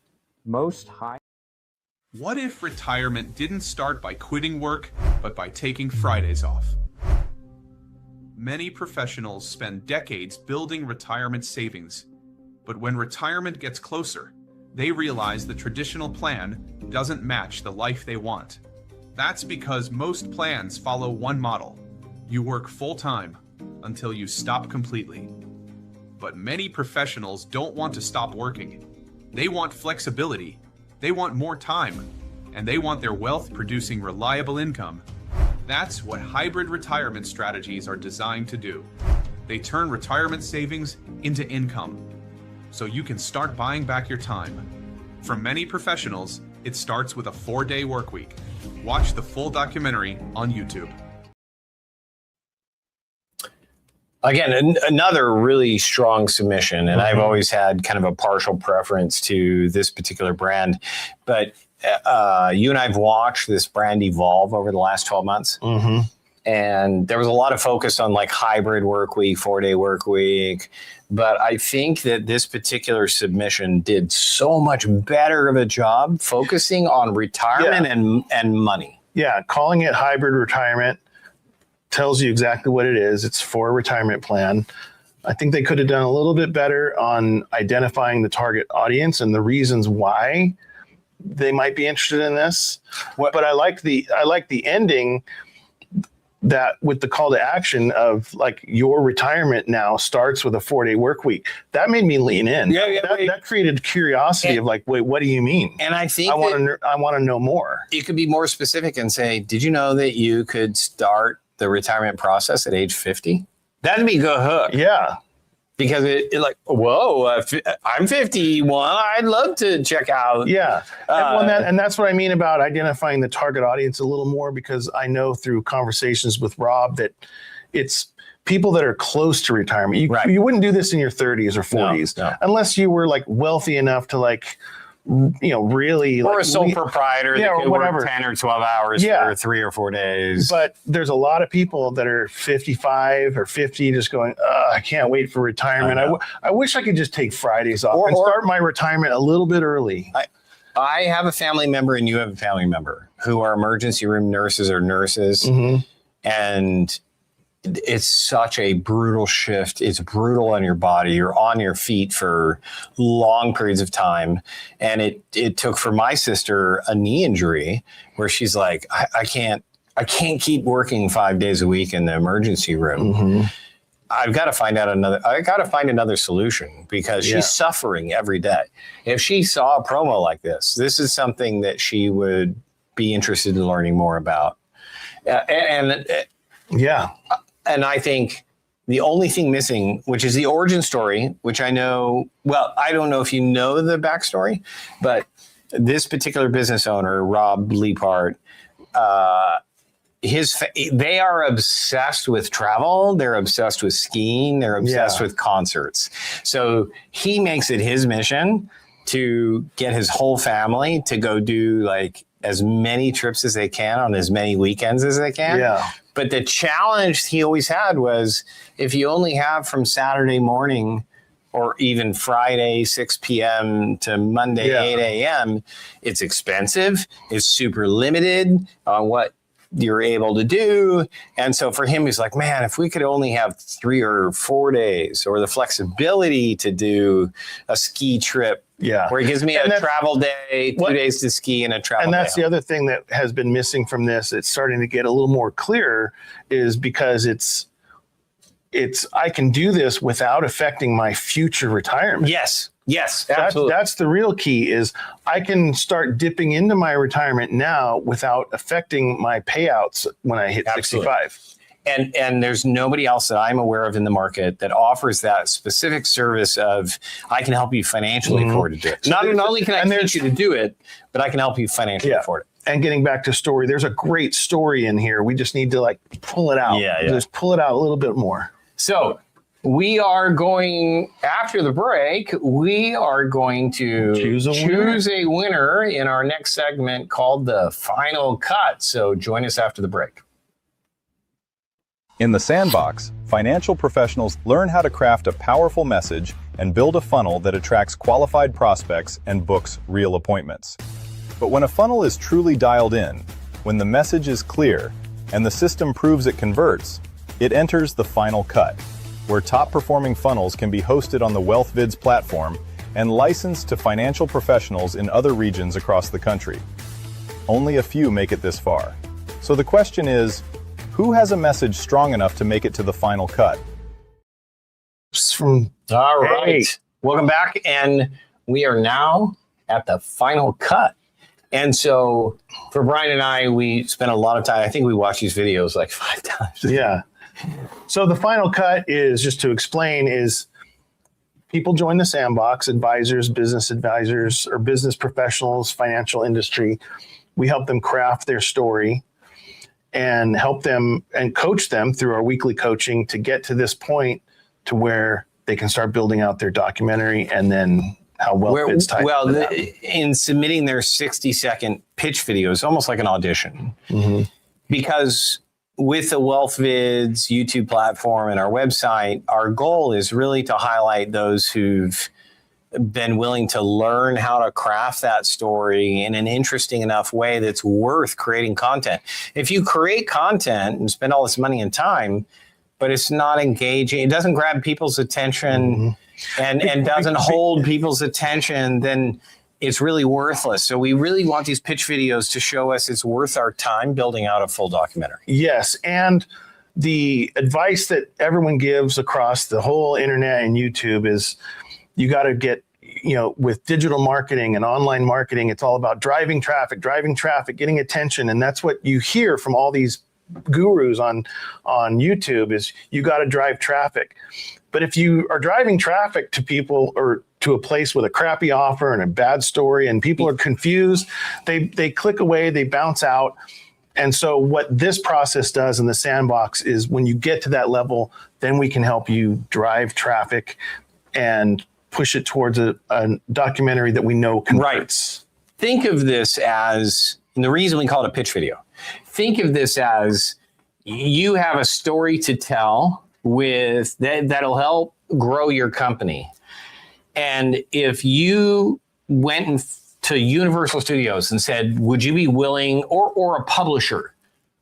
[SPEAKER 6] What if retirement didn't start by quitting work, but by taking Fridays off? Many professionals spend decades building retirement savings, but when retirement gets closer, they realize the traditional plan doesn't match the life they want. That's because most plans follow one model. You work full-time until you stop completely. But many professionals don't want to stop working. They want flexibility, they want more time, and they want their wealth producing reliable income. That's what hybrid retirement strategies are designed to do. They turn retirement savings into income, so you can start buying back your time. For many professionals, it starts with a 4-day work week. Watch the full documentary on YouTube.
[SPEAKER 3] Again, another really strong submission, and I've always had kind of a partial preference to this particular brand. But you and I have watched this brand evolve over the last 12 months. And there was a lot of focus on like hybrid work week, 4-day work week. But I think that this particular submission did so much better of a job focusing on retirement and money.
[SPEAKER 4] Yeah, calling it hybrid retirement tells you exactly what it is. It's for a retirement plan. I think they could have done a little bit better on identifying the target audience and the reasons why they might be interested in this. But I like the ending, that with the call to action of like your retirement now starts with a 4-day work week. That made me lean in. That created curiosity of like, wait, what do you mean?
[SPEAKER 3] And I think
[SPEAKER 4] I want to know more.
[SPEAKER 3] You could be more specific and say, did you know that you could start the retirement process at age 50? That'd be a good hook.
[SPEAKER 4] Yeah.
[SPEAKER 3] Because it like, whoa, I'm 51. I'd love to check out.
[SPEAKER 4] Yeah. And that's what I mean about identifying the target audience a little more, because I know through conversations with Rob that it's people that are close to retirement. You wouldn't do this in your 30s or 40s unless you were like wealthy enough to like really
[SPEAKER 3] or
[SPEAKER 4] like
[SPEAKER 3] a sole proprietor that
[SPEAKER 4] or
[SPEAKER 3] could
[SPEAKER 4] whatever.
[SPEAKER 3] work 10 or 12 hours for 3 or 4 days.
[SPEAKER 4] But there's a lot of people that are 55 or 50 just going, I can't wait for retirement. I wish I could just take Fridays off and start my retirement a little bit early.
[SPEAKER 3] I have a family member and you have a family member who are emergency room nurses or nurses. Mm-hmm. And it's such a brutal shift. It's brutal on your body. You're on your feet for long periods of time. And it took for my sister a knee injury where she's like, I can't keep working 5 days a week in the emergency room. Mm-hmm. I got to find another solution because she's suffering every day. If she saw a promo like this is something that she would be interested in learning more about. And I think the only thing missing, which is the origin story, which I know, well, I don't know if you know the backstory, but this particular business owner, Rob Leapart, they are obsessed with travel. They're obsessed with skiing. They're obsessed with concerts. So he makes it his mission to get his whole family to go do like as many trips as they can on as many weekends as they can. Yeah. But the challenge he always had was if you only have from Saturday morning or even Friday, 6 p.m. to Monday, 8 a.m., it's expensive. It's super limited on what you're able to do. And so for him, he's like, man, if we could only have 3 or 4 days or the flexibility to do a ski trip where it gives me a travel day, 2 days to ski and a travel day.
[SPEAKER 4] And that's the other thing that has been missing from this. It's starting to get a little more clear is because it's I can do this without affecting my future retirement.
[SPEAKER 3] Yes, absolutely.
[SPEAKER 4] That's the real key is I can start dipping into my retirement now without affecting my payouts when I hit 65.
[SPEAKER 3] And there's nobody else that I'm aware of in the market that offers that specific service of I can help you financially afford to do it. Not only can I teach you to do it, but I can help you financially afford it.
[SPEAKER 4] And getting back to story, there's a great story in here. We just need to like pull it out. Just pull it out a little bit more.
[SPEAKER 3] So we are going, after the break, we are going to choose a winner in our next segment called The Final Cut. So join us after the break.
[SPEAKER 7] In the Sandbox, financial professionals learn how to craft a powerful message and build a funnel that attracts qualified prospects and books real appointments. But when a funnel is truly dialed in, when the message is clear, and the system proves it converts, it enters the final cut, where top-performing funnels can be hosted on the WealthVids platform and licensed to financial professionals in other regions across the country. Only a few make it this far. So the question is, who has a message strong enough to make it to the final cut?
[SPEAKER 3] All right. Welcome back. And we are now at the final cut. And so for Brian and I, we spent a lot of time. I think we watched these videos like 5 times.
[SPEAKER 4] Yeah. So the final cut is, just to explain, is people join the Sandbox, advisors, business advisors, or business professionals, financial industry. We help them craft their story and help them and coach them through our weekly coaching to get to this point to where they can start building out their documentary and then how WealthVids ties
[SPEAKER 3] in submitting their 60-second pitch videos, almost like an audition. Mm-hmm. Because with the WealthVids YouTube platform and our website, our goal is really to highlight those who've been willing to learn how to craft that story in an interesting enough way that's worth creating content. If you create content and spend all this money and time, but it's not engaging, it doesn't grab people's attention and doesn't hold people's attention, then it's really worthless. So we really want these pitch videos to show us it's worth our time building out a full documentary.
[SPEAKER 4] Yes. And the advice that everyone gives across the whole internet and YouTube is you got to get, with digital marketing and online marketing, it's all about driving traffic, getting attention. And that's what you hear from all these gurus on YouTube is you got to drive traffic. But if you are driving traffic to people or to a place with a crappy offer and a bad story and people are confused, they click away, they bounce out. And so what this process does in the Sandbox is when you get to that level, then we can help you drive traffic and push it towards a documentary that we know converts.
[SPEAKER 3] Think of this as, and the reason we call it a pitch video, think of this as you have a story to tell with that'll help grow your company. And if you went to Universal Studios and said, would you be willing, or a publisher,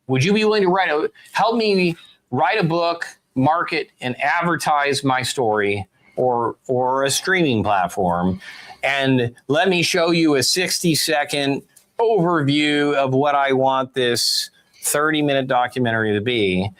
[SPEAKER 3] would you be willing to help me write a book, market and advertise my story, or a streaming platform, and let me show you a 60-second overview of what I want this 30-minute documentary to be.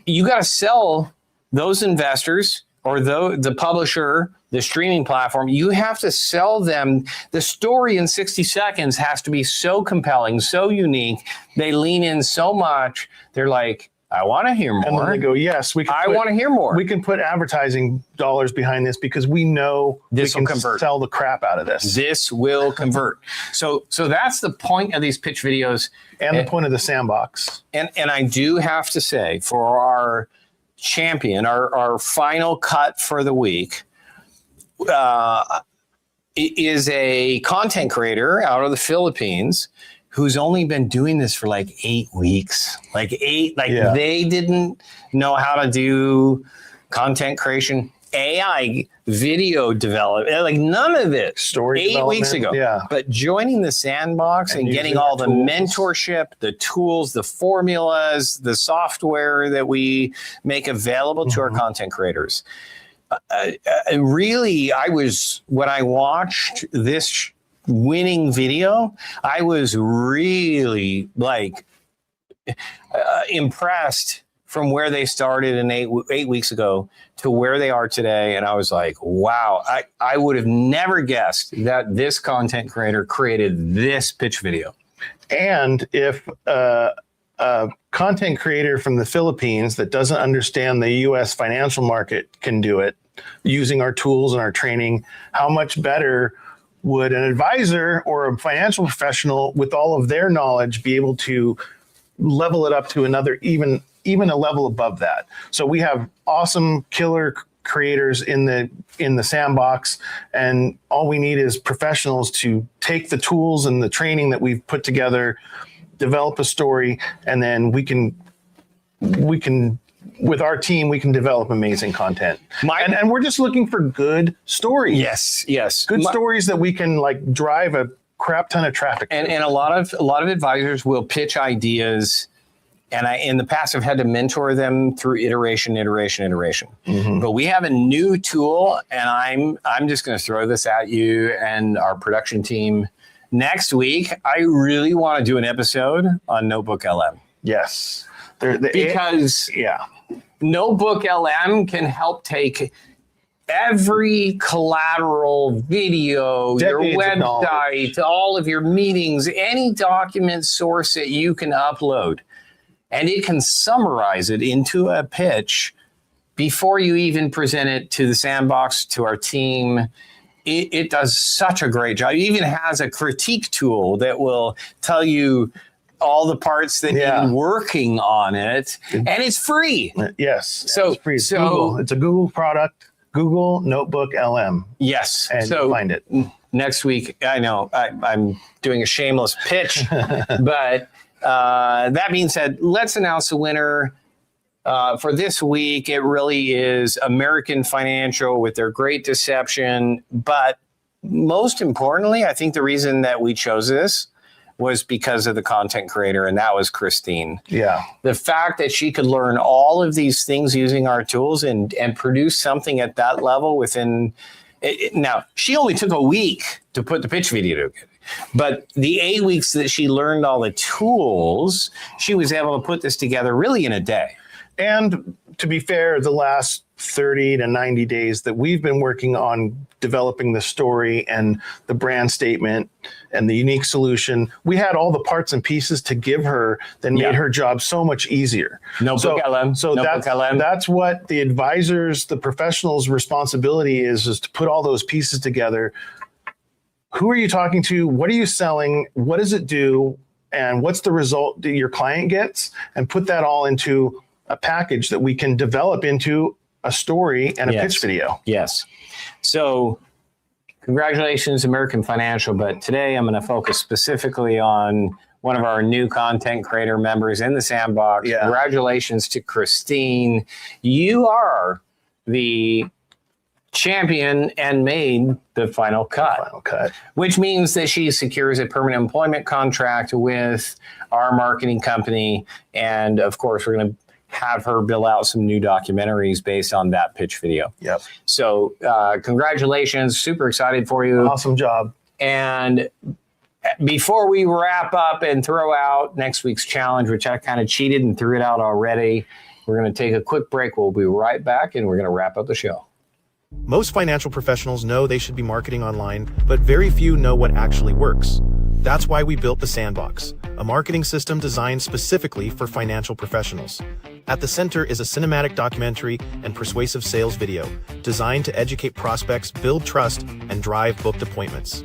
[SPEAKER 3] You got to sell those investors or the publisher, the streaming platform. You have to sell them. The story in 60 seconds has to be so compelling, so unique. They lean in so much. They're like, I want to hear more.
[SPEAKER 4] And then they go, yes,
[SPEAKER 3] I want to hear more.
[SPEAKER 4] We can put advertising dollars behind this because we know
[SPEAKER 3] this
[SPEAKER 4] we
[SPEAKER 3] will
[SPEAKER 4] can
[SPEAKER 3] convert.
[SPEAKER 4] sell the crap out of this.
[SPEAKER 3] This will convert. So that's the point of these pitch videos.
[SPEAKER 4] And the point of the Sandbox.
[SPEAKER 3] And I do have to say, for our champion, our final cut for the week, is a content creator out of the Philippines who's only been doing this for like 8 weeks. They didn't know how to do content creation, AI video development, like none of it.
[SPEAKER 4] Story
[SPEAKER 3] 8 weeks ago.
[SPEAKER 4] Yeah.
[SPEAKER 3] But joining the Sandbox and getting all the mentorship, the tools, the formulas, the software that we make available to our content creators. Really, when I watched this winning video, I was really impressed from where they started in 8 weeks ago to where they are today. And I was like, wow, I would have never guessed that this content creator created this pitch video.
[SPEAKER 4] And if a content creator from the Philippines that doesn't understand the US financial market can do it using our tools and our training, how much better would an advisor or a financial professional with all of their knowledge be able to level it up to another, even a level above that? So we have awesome killer creators in the Sandbox, and all we need is professionals to take the tools and the training that we've put together, develop a story, and then we can with our team, we can develop amazing content. And we're just looking for good stories.
[SPEAKER 3] Yes.
[SPEAKER 4] Good stories that we can drive a crap ton of traffic.
[SPEAKER 3] And a lot of advisors will pitch ideas, and I in the past have had to mentor them through iteration. Mm-hmm. But we have a new tool, and I'm just going to throw this at you and our production team. Next week, I really want to do an episode on Notebook LM.
[SPEAKER 4] Yes.
[SPEAKER 3] Because Notebook LM can help take every collateral, video, your website, all of your meetings, any document source that you can upload, and it can summarize it into a pitch before you even present it to the Sandbox, to our team. It does such a great job. It even has a critique tool that will tell you all the parts that need working on it, and it's free.
[SPEAKER 4] Yes,
[SPEAKER 3] so
[SPEAKER 4] it's free. It's Google. It's a Google product. Google Notebook LM.
[SPEAKER 3] Yes,
[SPEAKER 4] and you'll find it
[SPEAKER 3] next week. I know I'm doing a shameless pitch, but that being said, let's announce the winner. For this week, it really is American Financial with their Great Deception. But most importantly, I think the reason that we chose this was because of the content creator, and that was Christine.
[SPEAKER 4] Yeah.
[SPEAKER 3] The fact that she could learn all of these things using our tools and produce something at that level within now, she only took a week to put the pitch video together. But the 8 weeks that she learned all the tools, she was able to put this together really in a day.
[SPEAKER 4] And to be fair, the last 30 to 90 days that we've been working on developing the story and the brand statement and the unique solution, we had all the parts and pieces to give her that made her job so much easier.
[SPEAKER 3] Notebook LM.
[SPEAKER 4] So that's what the advisors, the professionals' responsibility is to put all those pieces together. Who are you talking to? What are you selling? What does it do? And what's the result that your client gets? And put that all into a package that we can develop into a story and a
[SPEAKER 3] Yes.
[SPEAKER 4] pitch video.
[SPEAKER 3] Yes. So congratulations, American Financial. But today I'm going to focus specifically on one of our new content creator members in the Sandbox.
[SPEAKER 4] Yeah.
[SPEAKER 3] Congratulations to Christine. You are the champion and made the final cut.
[SPEAKER 4] Final cut.
[SPEAKER 3] Which means that she secures a permanent employment contract with our marketing company. And of course, we're going to have her bill out some new documentaries based on that pitch video.
[SPEAKER 4] Yep.
[SPEAKER 3] So congratulations. Super excited for you.
[SPEAKER 4] Awesome job.
[SPEAKER 3] And before we wrap up and throw out next week's challenge, which I kind of cheated and threw it out already, we're going to take a quick break. We'll be right back and we're going to wrap up the show.
[SPEAKER 2] Most financial professionals know they should be marketing online, but very few know what actually works. That's why we built the Sandbox, a marketing system designed specifically for financial professionals. At the center is a cinematic documentary and persuasive sales video designed to educate prospects, build trust, and drive booked appointments.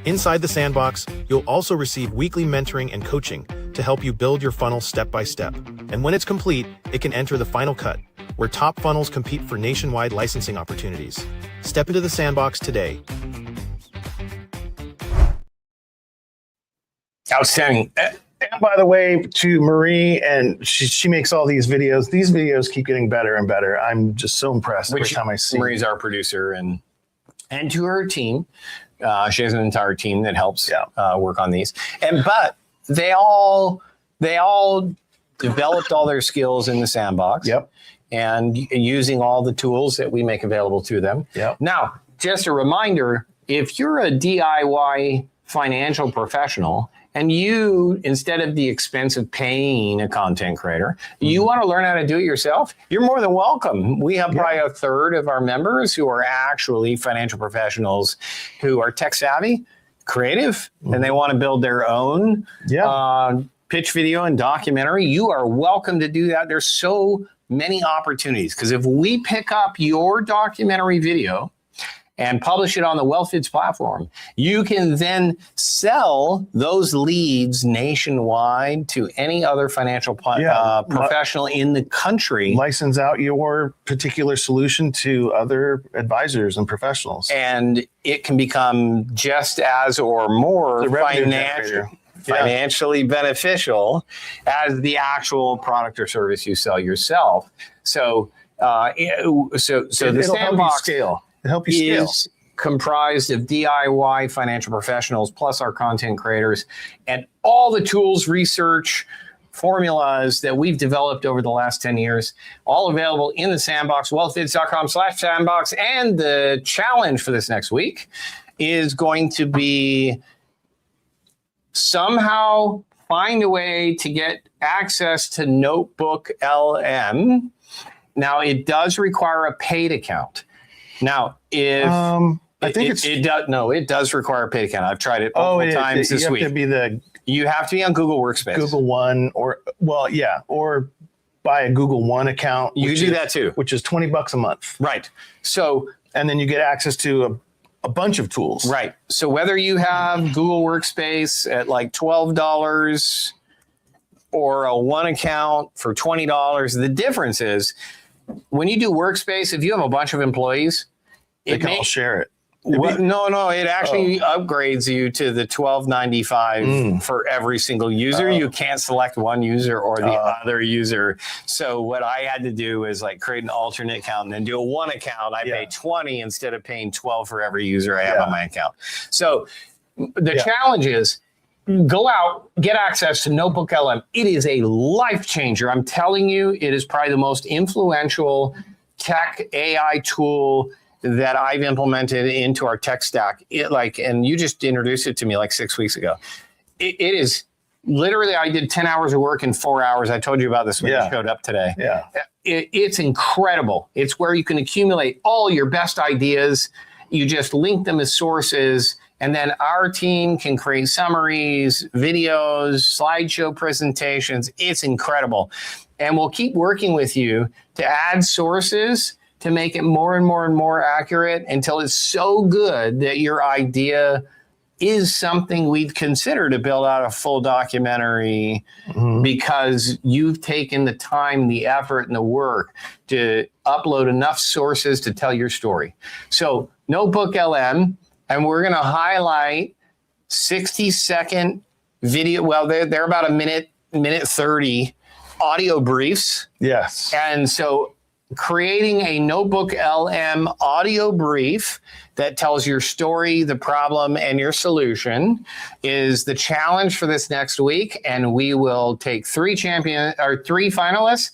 [SPEAKER 2] Inside the Sandbox, you'll also receive weekly mentoring and coaching to help you build your funnel step by step. And when it's complete, it can enter the final cut, where top funnels compete for nationwide licensing opportunities. Step into the Sandbox today.
[SPEAKER 3] Outstanding.
[SPEAKER 4] And by the way, to Marie, and she makes all these videos. These videos keep getting better and better. I'm just so impressed every time I see.
[SPEAKER 3] Marie's our producer, and to her team. She has an entire team that helps work on these. But they all developed all their skills in the Sandbox.
[SPEAKER 4] Yep.
[SPEAKER 3] And using all the tools that we make available to them.
[SPEAKER 4] Yep.
[SPEAKER 3] Now, just a reminder, if you're a DIY financial professional and you, instead of the expense of paying a content creator, you want to learn how to do it yourself, you're more than welcome. We have probably a third of our members who are actually financial professionals who are tech savvy, creative, and they want to build their own pitch video and documentary. You are welcome to do that. There's so many opportunities, because if we pick up your documentary video and publish it on the WealthFits platform, you can then sell those leads nationwide to any other financial professional in the country.
[SPEAKER 4] License out your particular solution to other advisors and professionals.
[SPEAKER 3] And it can become just as or more financially beneficial as the actual product or service you sell yourself. So the Sandbox
[SPEAKER 4] scale. Help you scale.
[SPEAKER 3] Is comprised of DIY financial professionals plus our content creators and all the tools, research, formulas that we've developed over the last 10 years, all available in the Sandbox, wealthvids.com/sandbox. And the challenge for this next week is going to be somehow find a way to get access to Notebook LM. Now, it does require a paid account. Now, if it does require a paid account. I've tried it multiple times this week. You have to be on Google Workspace.
[SPEAKER 4] Google One, or buy a Google One account.
[SPEAKER 3] You can do that too,
[SPEAKER 4] which is $20 a month.
[SPEAKER 3] Right. So,
[SPEAKER 4] and then you get access to a bunch of tools.
[SPEAKER 3] Right. So whether you have Google Workspace at like $12 or a one account for $20, the difference is when you do Workspace, if you have a bunch of employees,
[SPEAKER 4] they can all share it.
[SPEAKER 3] No, it actually upgrades you to the $12.95 for every single user. You can't select one user or the other user. So what I had to do is like create an alternate account and then do a one account. I pay $20 instead of paying $12 for every user I have on my account. So the challenge is go out, get access to Notebook LM. It is a life changer. I'm telling you, it is probably the most influential tech AI tool that I've implemented into our tech stack. And you just introduced it to me like 6 weeks ago. It is literally, I did 10 hours of work in 4 hours. I told you about this when you showed up today.
[SPEAKER 4] Yeah.
[SPEAKER 3] It's incredible. It's where you can accumulate all your best ideas. You just link them as sources, and then our team can create summaries, videos, slideshow presentations. It's incredible. And we'll keep working with you to add sources to make it more and more and more accurate until it's so good that your idea is something we'd consider to build out a full documentary because you've taken the time, the effort, and the work to upload enough sources to tell your story. So Notebook LM, and we're going to highlight 60-second video. Well, they're about a minute 30 audio briefs.
[SPEAKER 4] Yes.
[SPEAKER 3] And so creating a Notebook LM audio brief that tells your story, the problem, and your solution is the challenge for this next week. And we will take three finalists,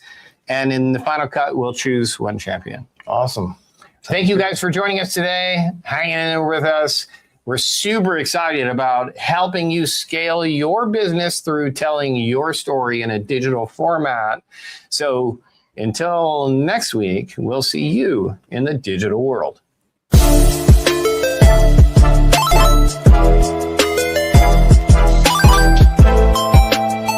[SPEAKER 3] and in the final cut, we'll choose one champion.
[SPEAKER 4] Awesome.
[SPEAKER 3] Thank you guys for joining us today, hanging in there with us. We're super excited about helping you scale your business through telling your story in a digital format. So until next week, we'll see you in the digital world.